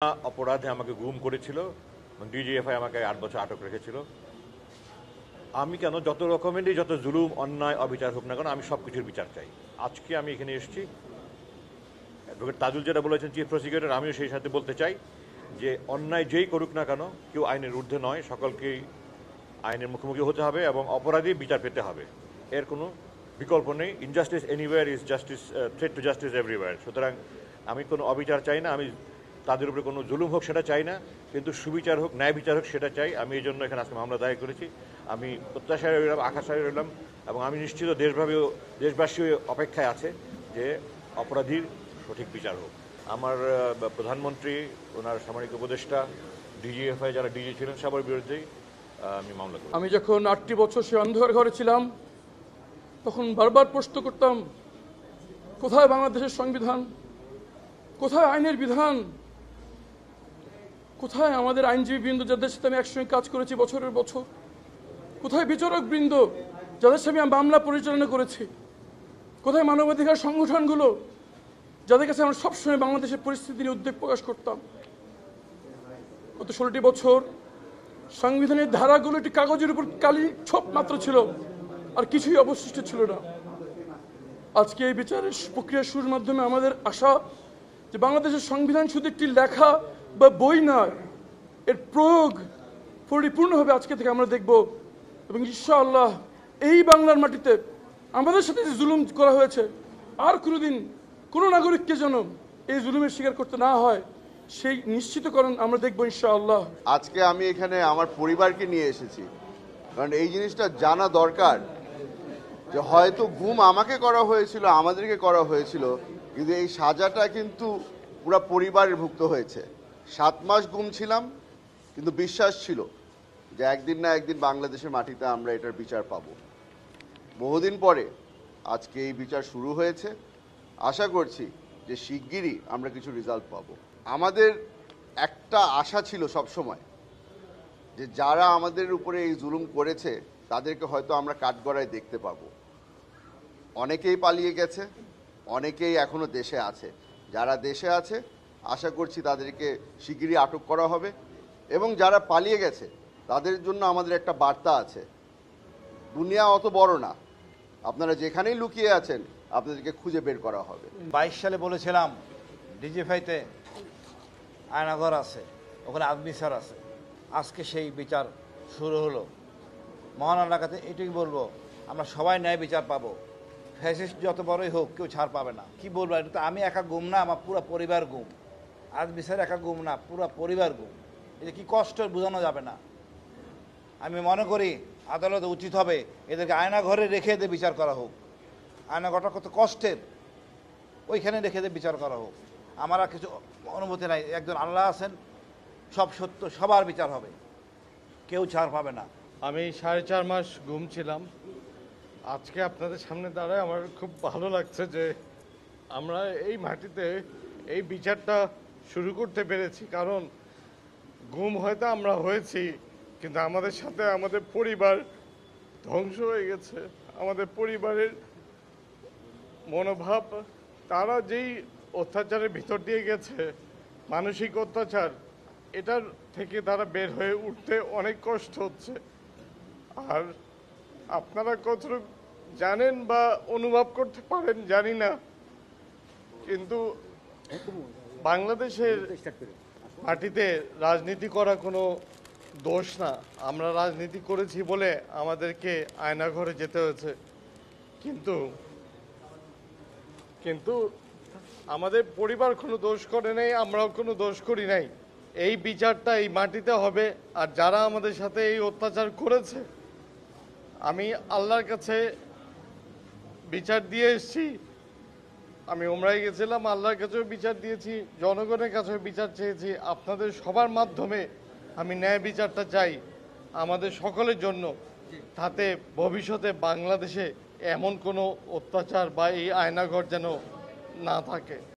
অপরাধে আমাকে গুম করেছিল এবং ডিজিএফআই আমাকে 8 বছর আটক রেখেছিল। আমি কেন যত রকমেরই যত জুলুম অন্যায় অবিচার হোক না কেন আমি সব কিছুর বিচার চাই। আজকে আমি এখানে এসেছি, অ্যাডভোকেট তাজুল যেটা বলেছেন চিফ প্রসিকিউটর, আমিও সেই সাথে বলতে চাই যে অন্যায় যেই করুক না কেন কেউ আইনের ঊর্ধ্বে নয়, সকলকেই আইনের মুখোমুখি হতে হবে এবং অপরাধী বিচার পেতে হবে, এর কোনো বিকল্প নেই। Injustice anywhere is justice, threat to justice everywhere. সুতরাং আমি কোনো অবিচার চাই না, আমি তাদের উপরে কোনো জুলুম হোক সেটা চাই না, কিন্তু সুবিচার হোক, ন্যায় বিচার হোক সেটা চাই। আমি এই জন্য এখানে আজকে মামলা দায়ের করেছি। আমি প্রত্যাশায় রইলাম, আকাশায় রইলাম এবং আমি নিশ্চিত দেশবাসী অপেক্ষায় আছে যে অপরাধীর সঠিক বিচার হোক। আমার প্রধানমন্ত্রী, ওনার সামরিক উপদেষ্টা, ডিজিএফআই যারা ডিজি ছিলেন সবার বিরুদ্ধেই আমি মামলা করি। আমি যখন 8টি বছর সে অন্ধকার ঘরে ছিলাম তখন বারবার প্রশ্ন করতাম, কোথায় বাংলাদেশের সংবিধান, কোথায় আইনের বিধান, কোথায় আমাদের আইনজীবী বৃন্দ যাদের সাথে আমি একসঙ্গে কাজ করেছি বছরের বছর, কোথায় বিচারক বৃন্দ যাদের সাথে আমি মামলা পরিচালনা করেছি, কোথায় মানবাধিকার সংগঠনগুলো যাদের কাছে আমরা সবসময় বাংলাদেশের পরিস্থিতি নিয়ে উদ্বেগ প্রকাশ করতাম। গত 16টি বছর সংবিধানের ধারাগুলো একটি কাগজের উপর কালি ছোপ মাত্র ছিল, আর কিছুই অবশিষ্ট ছিল না। আজকে এই বিচারের প্রক্রিয়া শুরুর মাধ্যমে আমাদের আশা যে বাংলাদেশের সংবিধান শুধু একটি লেখা বা বই নয়, এর প্রয়োগ পরিপূর্ণভাবে আজকে থেকে আমরা দেখব এবং ইনশাআল্লাহ এই বাংলার মাটিতে আমাদের সাথে যে জুলুম করা হয়েছে আর কোনোদিন কোনো নাগরিককে যেন এই জুলুমের শিকার করতে না হয় সেই নিশ্চিতকরণ আমরা দেখব ইনশাআল্লাহ। আজকে আমি এখানে আমার পরিবারকে নিয়ে এসেছি, কারণ এই জিনিসটা জানা দরকার যে হয়তো গুম আমাকে করা হয়েছিল, আমাদেরকে করা হয়েছিল, কিন্তু এই সাজাটা কিন্তু পুরো পরিবারের ভুক্ত হয়েছে। 7 মাস গুম ছিলাম, কিন্তু বিশ্বাস ছিল যে একদিন না একদিন বাংলাদেশের মাটিতে আমরা এটার বিচার পাব। বহুদিন পরে আজকে এই বিচার শুরু হয়েছে। আশা করছি যে শিগগিরই আমরা কিছু রেজাল্ট পাবো। আমাদের একটা আশা ছিল সব সময় যে যারা আমাদের উপরে এই জুলুম করেছে তাদেরকে হয়তো আমরা কাঠগড়ায় দেখতে পাবো। অনেকেই পালিয়ে গেছে, অনেকেই এখনো দেশে আছে। যারা দেশে আছে আশা করছি তাদেরকে শিগগিরই আটক করা হবে এবং যারা পালিয়ে গেছে তাদের জন্য আমাদের একটা বার্তা আছে, দুনিয়া অত বড় না, আপনারা যেখানেই লুকিয়ে আছেন আপনাদেরকে খুঁজে বের করা হবে। 22 সালে বলেছিলাম ডিজিএফআইতে আয়নাঘর আছে, ওখানে আদমি স্যার আছে। আজকে সেই বিচার শুরু হলো। মহান আল্লাহর কাছে এটুকুই বলবো, আমরা সবাই ন্যায় বিচার পাবো। ফ্যাসিস্ট যত বড়ই হোক কেউ ছাড় পাবে না। কি বলবো, এটা তো আমি একা গুম না, আমার পুরো পরিবার গুম। আদমি স্যার একা গুম না, পুরো পরিবার গুম। এটা কি কষ্ট বোঝানো যাবে না। আমি মনে করি আদালত উচিত হবে এদেরকে আয়নাঘরে রেখে এদের বিচার করা হোক। আয়নাঘরটা কত কষ্টের, ওইখানে রেখে এদের বিচার করা হোক। আমার আর কিছু অনুভূতি নাই। একজন আল্লাহ আছেন, সব সত্য, সবার বিচার হবে, কেউ ছাড় পাবে না। আমি 4.5 মাস গুম ছিলাম। আজকে আপনাদের সামনে দাঁড়ায় আমার খুব ভালো লাগছে যে আমরা এই মাটিতে এই বিচারটা শুরু করতে পেরেছি। কারণ গুম হয়তো আমরা হয়েছি, কিন্তু আমাদের সাথে আমাদের পরিবার ধ্বংস হয়ে গেছে। আমাদের পরিবারের মনোভাব, তারা যেই অত্যাচারের ভিতর দিয়ে গেছে, মানসিক অত্যাচার, এটার থেকে তারা বের হয়ে উঠতে অনেক কষ্ট হচ্ছে। আর আপনারা কতটুকু জানেন বা অনুভব করতে পারেন জানি না, কিন্তু বাংলাদেশের মাটিতে রাজনীতি করা কোনো দোষ না। আমরা রাজনীতি করেছি বলে আমাদেরকে আয়নাঘরে যেতে হয়েছে, কিন্তু আমাদের পরিবার কোনো দোষ করে নাই, আমরাও কোনো দোষ করি নাই। এই বিচারটা এই মাটিতে হবে। আর যারা আমাদের সাথে এই অত্যাচার করেছে, আমি আল্লাহর কাছে বিচার দিয়ে এসেছি। আমি উমরায় গেছিলাম, আল্লাহর কাছেও বিচার দিয়েছি, জনগণের কাছেও বিচার চেয়েছি। আপনাদের সবার মাধ্যমে আমি ন্যায় বিচারটা চাই আমাদের সকলের জন্য, তাতে ভবিষ্যতে বাংলাদেশে এমন কোনো অত্যাচার বা এই আয়নাঘর যেন না থাকে।